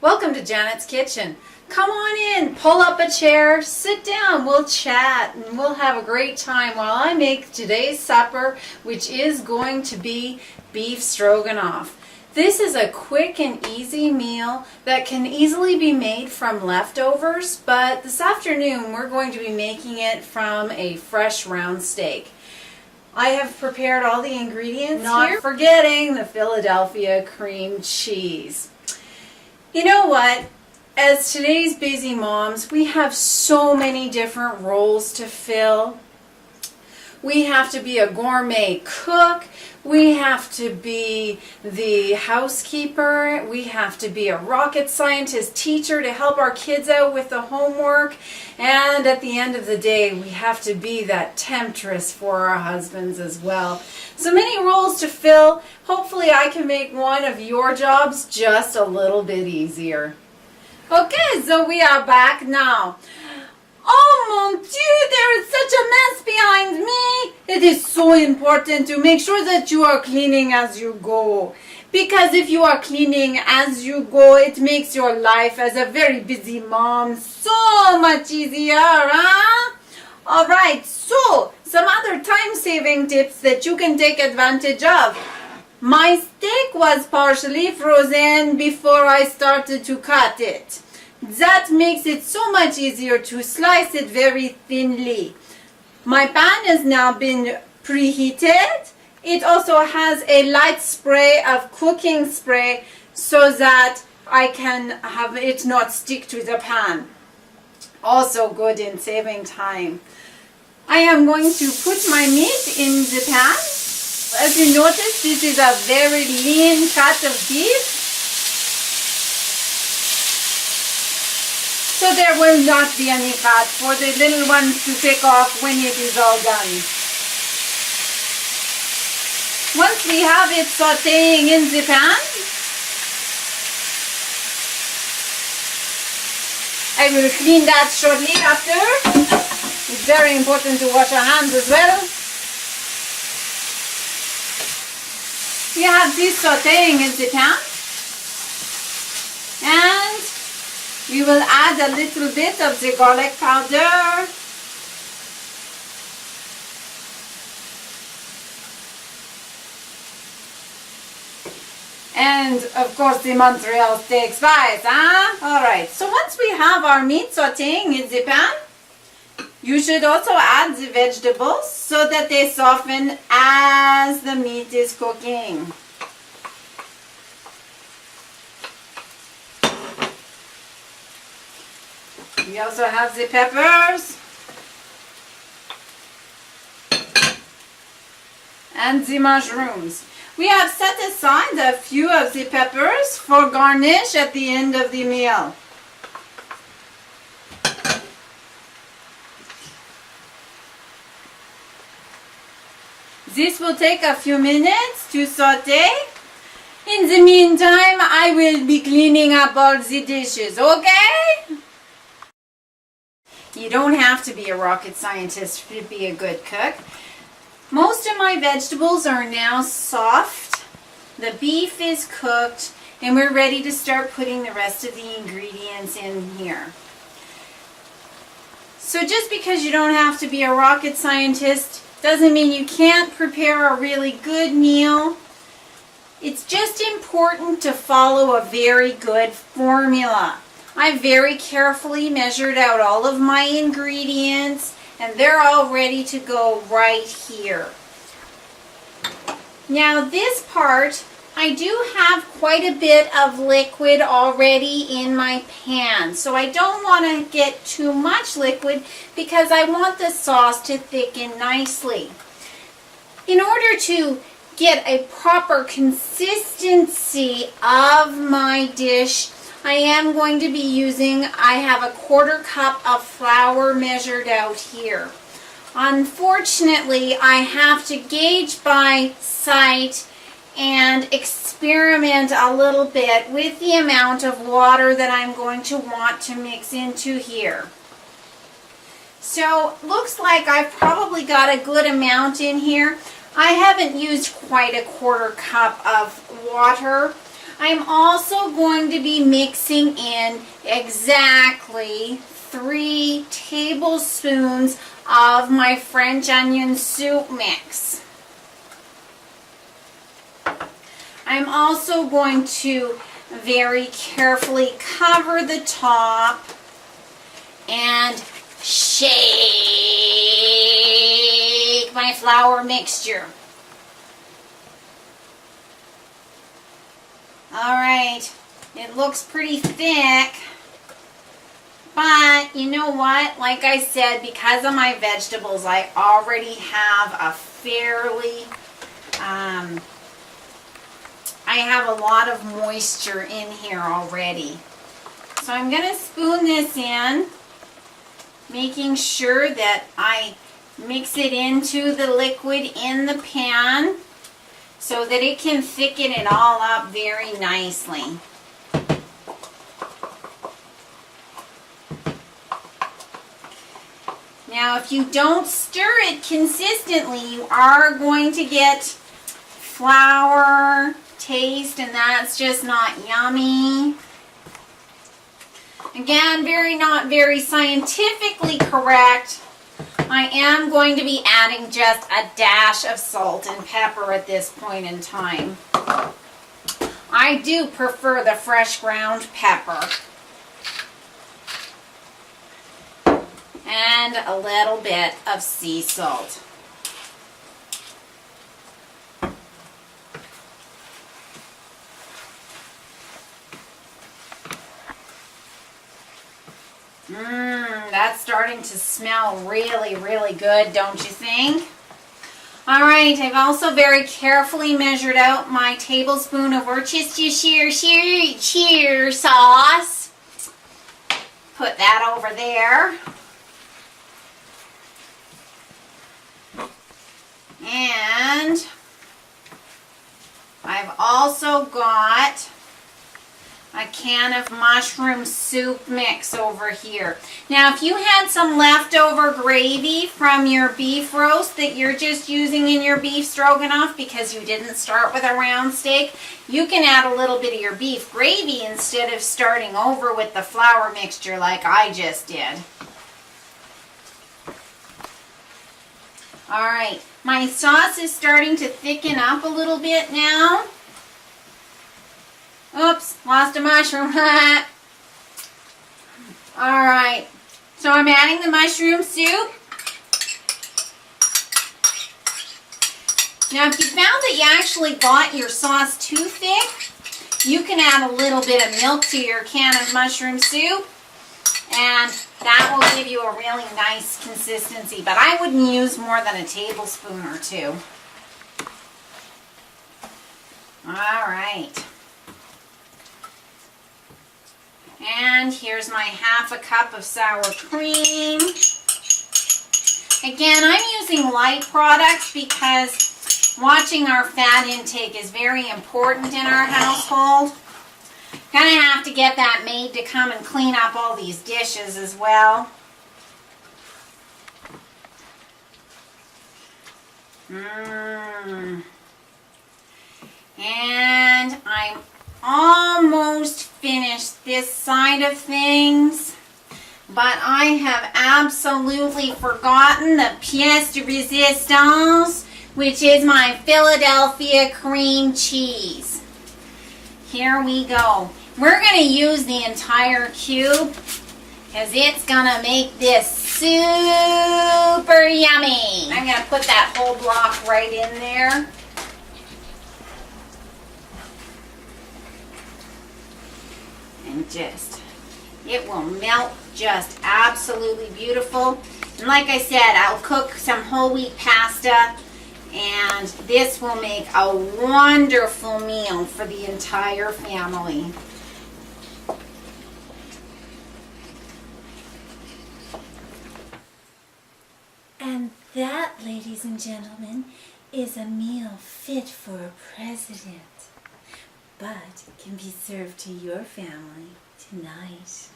Welcome to Janet's Kitchen. Come on in, pull up a chair, sit down, we'll chat, and we'll have a great time while I make today's supper, which is going to be beef stroganoff. This is a quick and easy meal that can easily be made from leftovers, but this afternoon we're going to be making it from a fresh round steak. I have prepared all the ingredients not here, forgetting the Philadelphia cream cheese. You know what? As today's busy moms, we have so many different roles to fill. We have to be a gourmet cook. We have to be the housekeeper. We have to be a rocket scientist teacher to help our kids out with the homework. And at the end of the day, we have to be that temptress for our husbands as well. So many roles to fill. Hopefully I can make one of your jobs just a little bit easier. Okay, so we are back now. Oh mon Dieu, there is such a mess behind me. It is so important to make sure that you are cleaning as you go. Because if you are cleaning as you go, it makes your life as a very busy mom so much easier, huh? Alright, so some other time-saving tips that you can take advantage of. My steak was partially frozen before I started to cut it. That makes it so much easier to slice it very thinly. My pan has now been preheated. It also has a light spray of cooking spray so that I can have it not stick to the pan. Also good in saving time. I am going to put my meat in the pan. As you notice, this is a very lean cut of beef. So there will not be any fat for the little ones to pick off when it is all done. Once we have it sauteing in the pan, I will clean that shortly after. It's very important to wash our hands as well. We have this sauteing in the pan, and we will add a little bit of the garlic powder. And of course the Montreal steak spice, huh? Alright, so once we have our meat sauteing in the pan, you should also add the vegetables so that they soften as the meat is cooking. We also have the peppers and the mushrooms. We have set aside a few of the peppers for garnish at the end of the meal. This will take a few minutes to saute. In the meantime, I will be cleaning up all the dishes, okay? You don't have to be a rocket scientist to be a good cook. Most of my vegetables are now soft. The beef is cooked, and we're ready to start putting the rest of the ingredients in here. So just because you don't have to be a rocket scientist doesn't mean you can't prepare a really good meal. It's just important to follow a very good formula. I very carefully measured out all of my ingredients, and they're all ready to go right here. Now this part, I do have quite a bit of liquid already in my pan, so I don't want to get too much liquid because I want the sauce to thicken nicely. In order to get a proper consistency of my dish, I am going to be using, I have a 1/4 cup of flour measured out here. Unfortunately, I have to gauge by sight and experiment a little bit with the amount of water that I'm going to want to mix into here. So, looks like I've probably got a good amount in here. I haven't used quite a 1/4 cup of water. I'm also going to be mixing in exactly 3 tablespoons of my French onion soup mix. I'm also going to very carefully cover the top and shake my flour mixture. Alright, it looks pretty thick, but you know what? Like I said, because of my vegetables, I already have a fairly, I have a lot of moisture in here already. So I'm going to spoon this in, making sure that I mix it into the liquid in the pan so that it can thicken it all up very nicely. Now, if you don't stir it consistently, you are going to get flour taste, and that's just not yummy. Again, not very scientifically correct. I am going to be adding just a dash of salt and pepper at this point in time. I do prefer the fresh ground pepper. And a little bit of sea salt. That's starting to smell really, really good, don't you think? Alright, I've also very carefully measured out my tablespoon of Worcestershire sauce. Put that over there. And I've also got a can of mushroom soup mix over here. Now, if you had some leftover gravy from your beef roast that you're just using in your beef stroganoff because you didn't start with a round steak, you can add a little bit of your beef gravy instead of starting over with the flour mixture like I just did. Alright, my sauce is starting to thicken up a little bit now. Oops, lost a mushroom. Alright, so I'm adding the mushroom soup. Now, if you found that you actually got your sauce too thick, you can add a little bit of milk to your can of mushroom soup, and that will give you a really nice consistency. But I wouldn't use more than a tablespoon or 2. Alright. And here's my ½ cup of sour cream. Again, I'm using light products because watching our fat intake is very important in our household. Gonna have to get that maid to come and clean up all these dishes as well. And I'm almost finished this side of things, but I have absolutely forgotten the pièce de résistance, which is my Philadelphia cream cheese. Here we go. We're going to use the entire cube because it's going to make this super yummy. I'm going to put that whole block right in there. And it will melt just absolutely beautiful. And like I said, I'll cook some whole wheat pasta, and this will make a wonderful meal for the entire family. And that, ladies and gentlemen, is a meal fit for a president, but can be served to your family tonight.